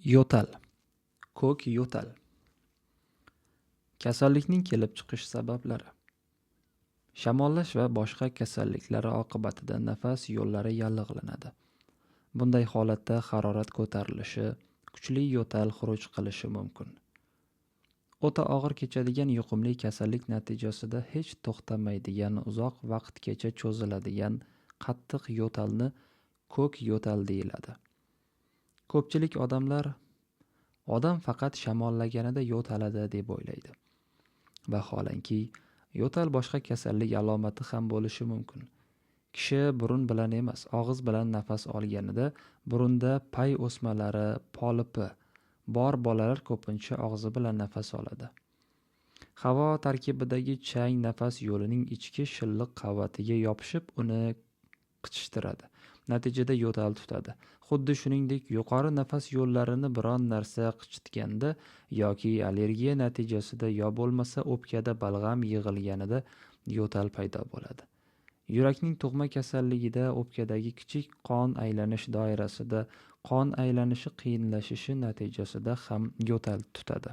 Yo'tal. Ko'k yo'tal. Kasallikning kelib chiqish sabablari. Shamollash va boshqa kasalliklar oqibatida nafas yo'llari yallig'lanadi. Bunday holatda harorat ko'tarilishi, kuchli yo'tal xuruj qilishi mumkin. O'ta og'ir kechadigan yuqumli kasallik natijasida hech to'xtamaydigan uzoq vaqtgacha cho'ziladigan qattiq yo'talni ko'k yo'tal deyiladi. Ko'pchilik odam faqat shamollaganida yo'taladi deb o'ylaydi. Vaholanki, yo'tal boshqa kasallik alomati ham bo'lishi mumkin. Kishi burun bilan emas, og'iz bilan nafas olganida burunda pay o'smalari, polipi bor bolalar ko'pincha og'zi bilan nafas oladi. Havo tarkibidagi chang nafas yo'lining ichki shilliq qavatiga yopishib, uni qichishtiradi. Natijada yo'tal tutadi. Xuddi shuningdek, yuqori nafas yo'llarini biron narsa qichitganda yoki allergiya natijasida yo bo'lmasa o'pkada balg'am yig'ilganida yo'tal paydo bo'ladi. Yurakning tug'ma kasalligida o'pkadagi kichik qon aylanish doirasida qon aylanishi qiyinlashishi natijasida ham yo'tal tutadi.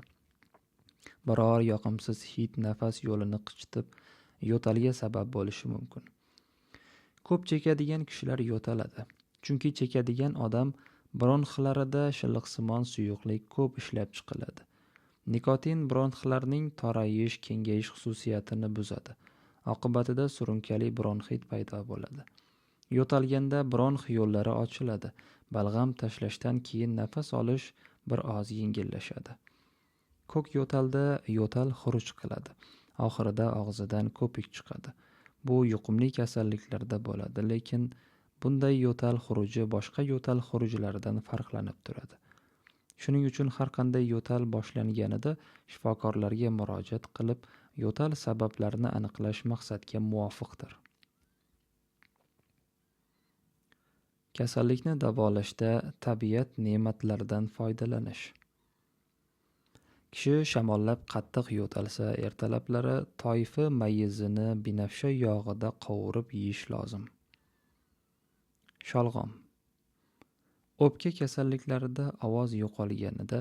Biror yoqimsiz hid nafas yo'lini qichitib, yo'talga sabab bo'lishi mumkin. Ko'p chekadigan kishilar yo'taladi. Chunki chekadigan odam bronxlarida shilliqsimon suyuqlik ko'p ishlab chiqiladi. Nikotin bronxlarning torayish, kengayish xususiyatini buzadi. Oqibatida surunkali bronxit paydo bo'ladi. Yo'talganda bronx yo'llari ochiladi. Balg'am tashlashdan keyin nafas olish bir oz yengillashadi. Ko'k yo'talda yo'tal xuruj qiladi. Oxirida og'zidan ko'pik chiqadi. Bu yuqumli kasalliklarda bo'ladi, lekin bunday yo'tal xuruji boshqa yo'tal xurujlaridan farqlanib turadi. Shuning uchun har qanday yo'tal boshlanganida shifokorlarga murojaat qilib, yo'tal sabablarini aniqlash maqsadga muvofiqdir. Kasallikni davolashda tabiat ne'matlaridan foydalanish. Kishi shamollab qattiq yo'talsa, ertalablari toifa mayizini binafsha yog'ida qovurib yeyish lozim. Sholg'om. O'pka kasalliklarida ovoz yo'qolganida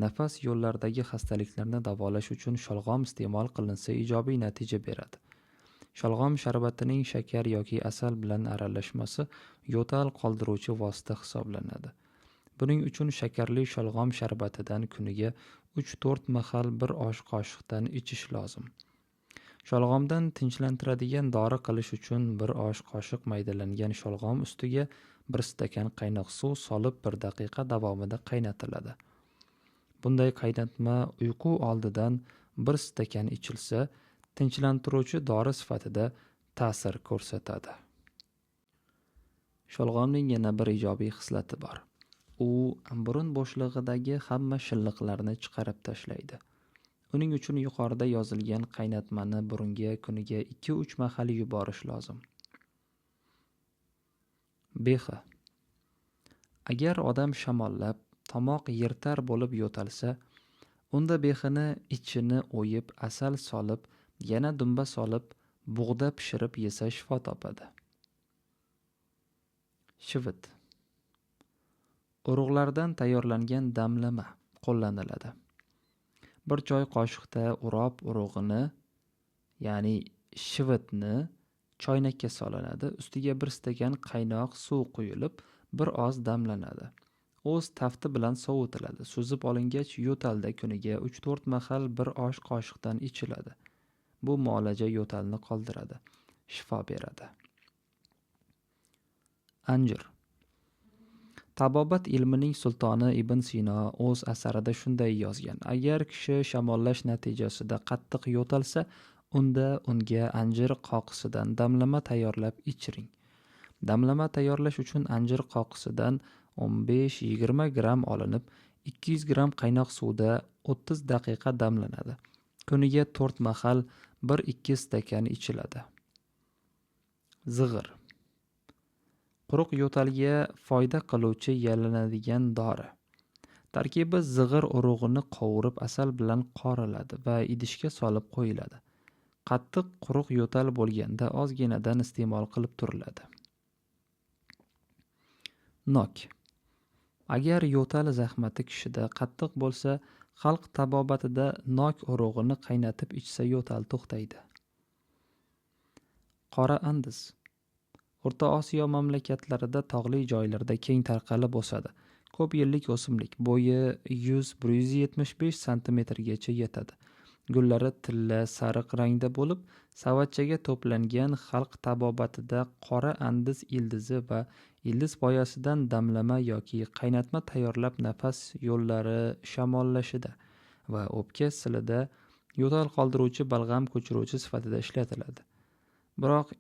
nafas yo'llaridagi xastaliklarni davolash uchun sholg'om iste'mol qilinsa ijobiy natija beradi. Sholg'om sharbatining shakar yoki asal bilan aralashmasi yo'tal qoldiruvchi vosita hisoblanadi. Buning uchun shakarli sholg'om sharbatidan kuniga 3-4 mahal bir osh qoshiqdan ichish lozim. Sholg'omdan tinchlantiradigan dori qilish uchun bir osh qoshiq maydalangan sholg'om ustiga 1 stakan qaynoq suv solib 1 daqiqa davomida qaynatiladi. Bunday qaynatma uyqu oldidan 1 stakan ichilsa, tinchlantiruvchi dori sifatida ta'sir ko'rsatadi. Sholg'omning yana bir ijobiy xislati bor. U burun bo'shlig'idagi hamma shilliqlarni chiqarib tashlaydi. Uning uchun yuqorida yozilgan qaynatmani burunga kuniga 2-3 mahal yuborish lozim. Behi. Agar odam shamollab, tomoq yirtar bo'lib yo'talsa, unda behini ichini o'yib, asal solib, yana dumba solib, bug'da pishirib yesa shifo topadi. Shivit. Urug'lardan tayyorlangan damlama qo'llaniladi. Bir choy qoshiqda urob urug'ini, ya'ni shivitni choynakka solinadi. Ustiga 1 stakan qaynoq suv quyilib, bir oz damlanadi. O'z tafti bilan sovitiladi. Suzib olingach, yo'talda kuniga 3-4 mahal bir osh qoshiqdan ichiladi. Bu muolaja yo'talni qoldiradi, shifo beradi. Anjir. Tabobat ilmining sultoni Ibn Sino o'z asarida shunday yozgan: agar kishi shamollash natijasida qattiq yo'talsa, unda unga anjir qoqisidan damlama tayyorlab ichiring. Damlama tayyorlash uchun anjir qoqisidan 15-20 gram olinib, 200 gram qaynoq suvda 30 daqiqa damlanadi. Kuniga 4 mahal 1-2 stakan ichiladi. Zig'ir. Quruq yo'talga foyda qiluvchi yalinadigan dori. Tarkibi zig'ir urug'ini qovurib asal bilan qoriladi va idishga solib qo'yiladi. Qattiq quruq yo'tal bo'lganda ozginadan iste'mol qilib turiladi. Nok. Agar yo'tal zahmati kishida qattiq bo'lsa, xalq tabobatida nok urug'ini qaynatib ichsa yo'tal to'xtaydi. Qora andis. O'rta Osiyo mamlakatlarida tog'li joylarda keng tarqalib o'sadi. Ko'p yillik o'simlik, bo'yi 100-175 sm-gacha yetadi. Gullari tilla sariq rangda bo'lib, savatchaga to'plangan xalq tabobatida qora andis ildizi va ildiz poyasidan damlama yoki qaynatma tayyorlab nafas yo'llari shamollashida va o'pka silida yo'tal qoldiruvchi balg'am ko'chiruvchi sifatida ishlatiladi. Biroq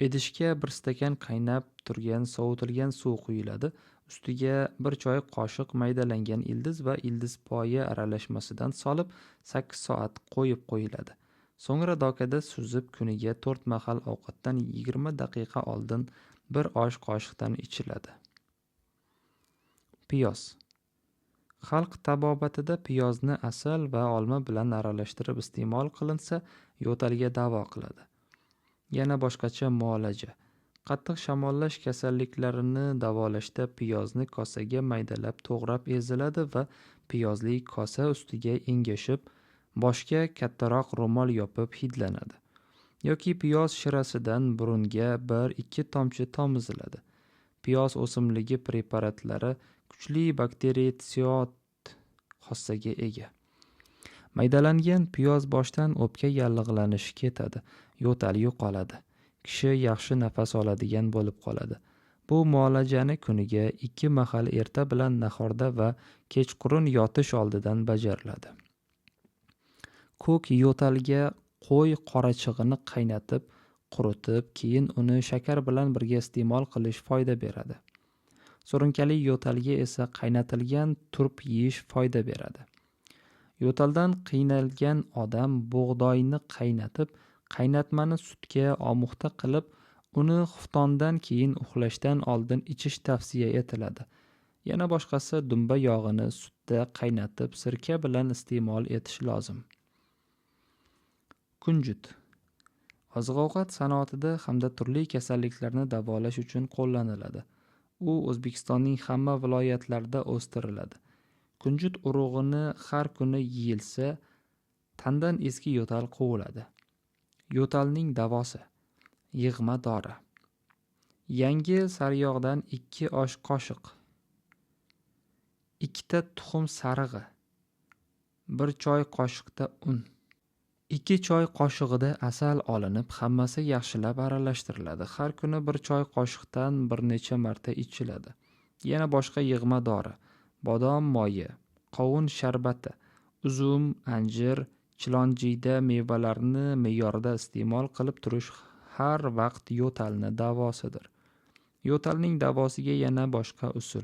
idishga bir stakan qaynab turgan sovutilgan suv quyiladi. Ustiga bir choy qoshiq maydalangan ildiz va ildiz poya aralashmasidan solib 8 soat qo'yib qo'yiladi. So'ngra dokada suzib kuniga 4 mahal ovqatdan 20 daqiqa oldin bir osh qoshiqdan ichiladi. Piyoz. Xalq tabobatida piyozni asal va olma bilan aralashtirib iste'mol qilinsa, yo'talga davo qiladi. Yana boshqacha muolaja. Qattiq shamollash kasalliklarini davolashda piyozni kosaga maydalab to'g'rab eziladi va piyozli kosa ustiga engashib, boshga kattaroq ro'mol yopib hidlanadi. Yoki piyoz shirasidan burunga 1-2 tomchi tomiziladi. Piyoz o'simligi preparatlari kuchli bakteriotsid xossaga ega. Maydalangan piyoz boshdan o'pka yallig'lanishi ketadi, yo'tal yo'qoladi. Kishi yaxshi nafas oladigan bo'lib qoladi. Bu muolajani kuniga 2 mahal erta bilan nahorda va kechqurun yotish oldidan bajariladi. Ko'k yo'talga qo'y qorachig'ini qaynatib, quritib, keyin uni shakar bilan birga iste'mol qilish foyda beradi. Surunkali yo'talga esa qaynatilgan turp yeyish foyda beradi. Yo'taldan qiynalgan odam bug'doyni qaynatib, qaynatmani sutga omuxta qilib, uni xuftondan keyin uxlashdan oldin ichish tavsiya etiladi. Yana boshqasi dumba yog'ini sutda qaynatib, sirka bilan iste'mol etish lozim. Kunjut. Oziq-ovqat sanoatida hamda turli kasalliklarni davolash uchun qo'llaniladi. U O'zbekistonning hamma viloyatlarida o'stiriladi. Kunjut urug'ini har kuni yeyilsa, tandan eski yo'tal quviladi. Yo'talning davosi. Yig'ma dori. Yangi sariyog'dan 2 osh qoshiq, 2 ta tuxum sarig'i, 1 choy qoshiqda un, 2 choy qoshig'ida asal olinib, hammasi yaxshilab aralashtiriladi. Har kuni 1 choy qoshiqdan bir necha marta ichiladi. Yana boshqa yig'ma dori, bodom moyi, qovun sharbati, uzum, anjir, chilonjiyda mevalarni me'yorida iste'mol qilib turish har vaqt yo'talni davosidir. Yo'talning davosiga yana boshqa usul.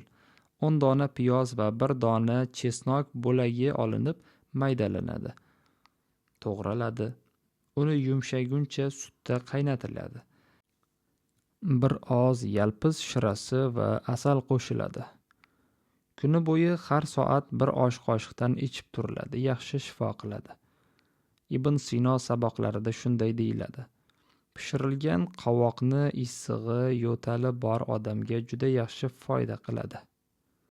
10 dona piyoz va 1 dona chesnok bo'lagi olinib, maydalanadi. To'g'raladi. Uni yumshaguncha sutda qaynatiladi. Bir oz yalpiz shirasi va asal qo'shiladi. Kuni bo'yi har soat 1 osh qoshiqdan ichib turiladi. Yaxshi shifo qiladi. Ibn Sino saboqlarida shunday deyiladi. Pishirilgan qovoqni issig'i yo'tali bor odamga juda yaxshi foyda qiladi.